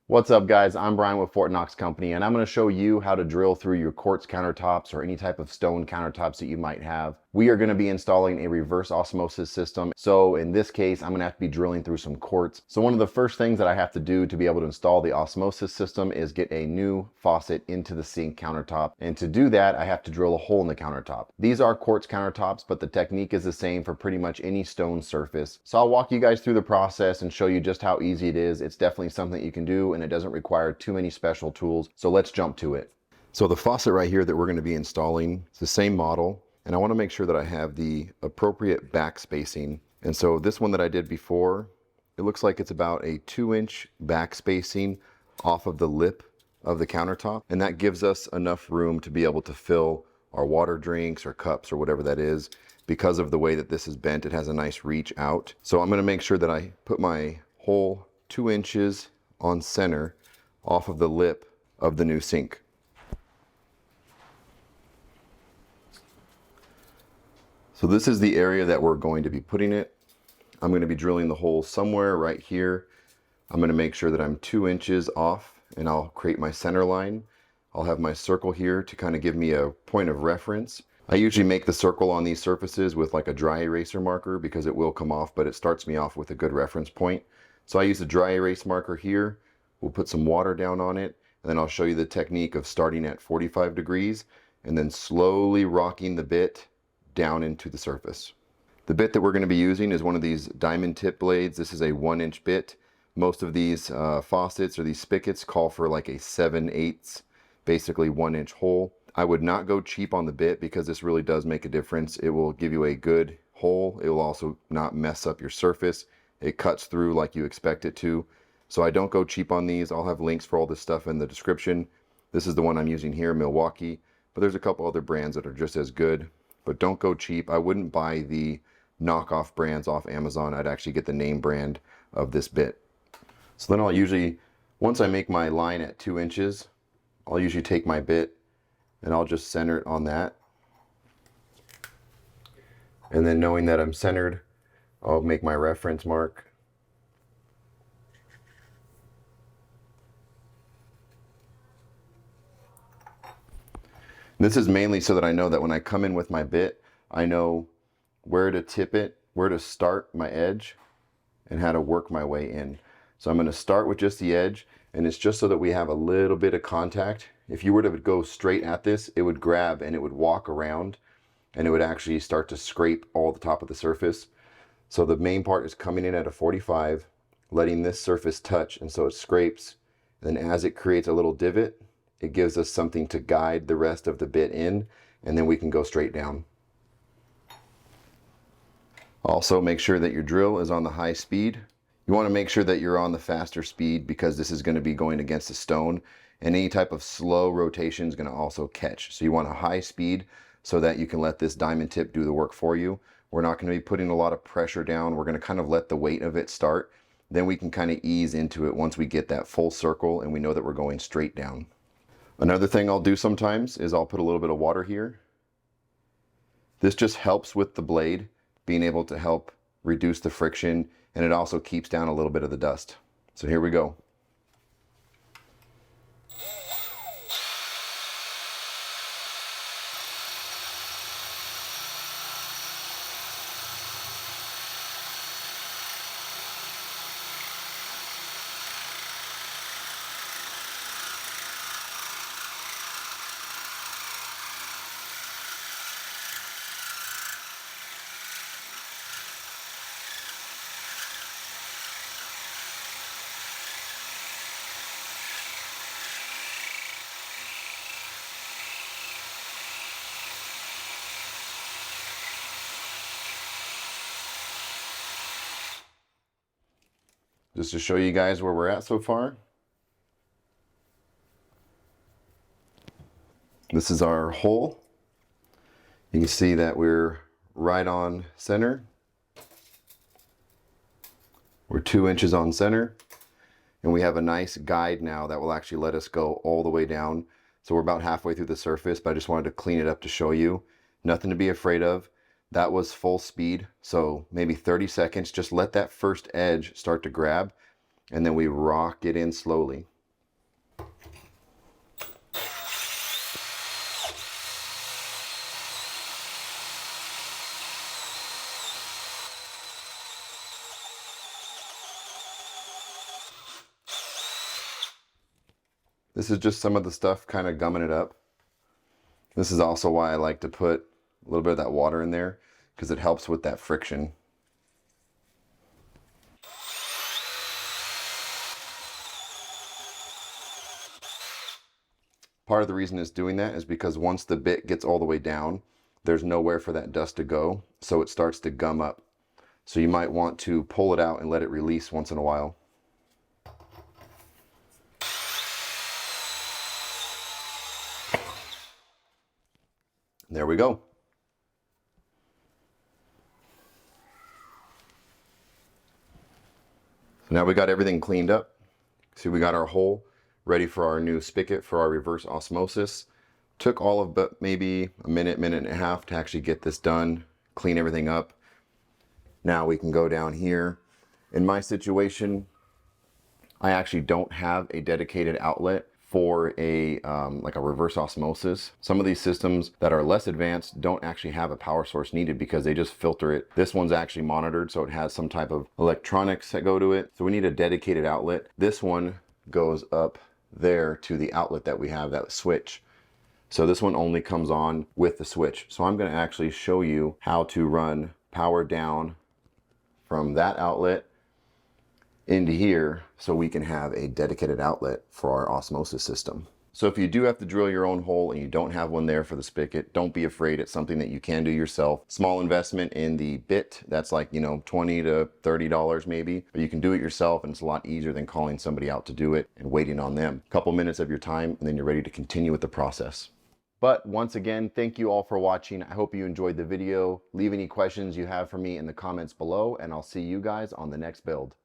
What's up guys, I'm Brian with Knox Company and I'm going to show you how to drill through your quartz countertops or any type of stone countertops that you might have. We are going to be installing a reverse osmosis system. So in this case, I'm going to have to be drilling through some quartz. So one of the first things that I have to do to be able to install the osmosis system is get a new faucet into the sink countertop. And to do that, I have to drill a hole in the countertop. These are quartz countertops, but the technique is the same for pretty much any stone surface. So I'll walk you guys through the process and show you just how easy it is. It's definitely something that you can do and it doesn't require too many special tools. So let's jump to it. So the faucet right here that we're going to be installing, it's the same model. And I want to make sure that I have the appropriate back spacing. And so this one that I did before, it looks like it's about a 2-inch back spacing off of the lip of the countertop. And that gives us enough room to be able to fill our water drinks or cups or whatever that is. Because of the way that this is bent, it has a nice reach out. So I'm going to make sure that I put my hole 2 inches on center off of the lip of the new sink. So this is the area that we're going to be putting it. I'm going to be drilling the hole somewhere right here. I'm going to make sure that I'm 2 inches off and I'll create my center line. I'll have my circle here to kind of give me a point of reference. I usually make the circle on these surfaces with like a dry eraser marker because it will come off, but it starts me off with a good reference point. So I use a dry erase marker here. We'll put some water down on it and then I'll show you the technique of starting at 45 degrees and then slowly rocking the bit down into the surface. The bit that we're going to be using is one of these diamond tip blades. This is a 1-inch bit. Most of these faucets or these spigots call for like a 7/8, basically 1-inch hole. I would not go cheap on the bit because this really does make a difference. It will give you a good hole. It will also not mess up your surface. It cuts through like you expect it to. So I don't go cheap on these. I'll have links for all this stuff in the description. This is the one I'm using here, Milwaukee, but there's a couple other brands that are just as good. But don't go cheap. I wouldn't buy the knockoff brands off Amazon. I'd actually get the name brand of this bit. So then I'll usually, once I make my line at 2 inches, I'll usually take my bit and I'll just center it on that. And then knowing that I'm centered, I'll make my reference mark. This is mainly so that I know that when I come in with my bit, I know where to tip it, where to start my edge, and how to work my way in. So I'm going to start with just the edge, and it's just so that we have a little bit of contact. If you were to go straight at this, it would grab and it would walk around, and it would actually start to scrape all the top of the surface. So the main part is coming in at a 45, letting this surface touch, and so it scrapes. And then as it creates a little divot, it gives us something to guide the rest of the bit in, and then we can go straight down. Also, make sure that your drill is on the high speed. You want to make sure that you're on the faster speed because this is going to be going against the stone, and any type of slow rotation is going to also catch. So you want a high speed so that you can let this diamond tip do the work for you. We're not going to be putting a lot of pressure down. We're going to kind of let the weight of it start. Then we can kind of ease into it once we get that full circle and we know that we're going straight down. Another thing I'll do sometimes is I'll put a little bit of water here. This just helps with the blade being able to help reduce the friction, and it also keeps down a little bit of the dust. So here we go. Just to show you guys where we're at so far. This is our hole. You can see that we're right on center. We're 2 inches on center. And we have a nice guide now that will actually let us go all the way down. So we're about halfway through the surface, but I just wanted to clean it up to show you. Nothing to be afraid of. That was full speed, so maybe 30 seconds. Just let that first edge start to grab, and then we rock it in slowly. This is just some of the stuff kind of gumming it up. This is also why I like to put a little bit of that water in there, because it helps with that friction. Part of the reason it's doing that is because once the bit gets all the way down, there's nowhere for that dust to go, so it starts to gum up. So you might want to pull it out and let it release once in a while. There we go. So now we got everything cleaned up. See, we got our hole ready for our new spigot for our reverse osmosis. Took all of but maybe a minute, minute and a half to actually get this done, clean everything up. Now we can go down here. In my situation, I actually don't have a dedicated outlet for a like a reverse osmosis. Some of these systems that are less advanced don't actually have a power source needed because they just filter it. This one's actually monitored, so it has some type of electronics that go to it. So we need a dedicated outlet. This one goes up there to the outlet that we have, that switch. So this one only comes on with the switch. So I'm going to actually show you how to run power down from that outlet into here so we can have a dedicated outlet for our osmosis system. So if you do have to drill your own hole and you don't have one there for the spigot, don't be afraid. It's something that you can do yourself. Small investment in the bit, that's like, you know, $20 to $30 maybe, but you can do it yourself, and it's a lot easier than calling somebody out to do it and waiting on them. A couple minutes of your time and then you're ready to continue with the process. But once again, thank you all for watching. I hope you enjoyed the video. Leave any questions you have for me in the comments below, and I'll see you guys on the next build.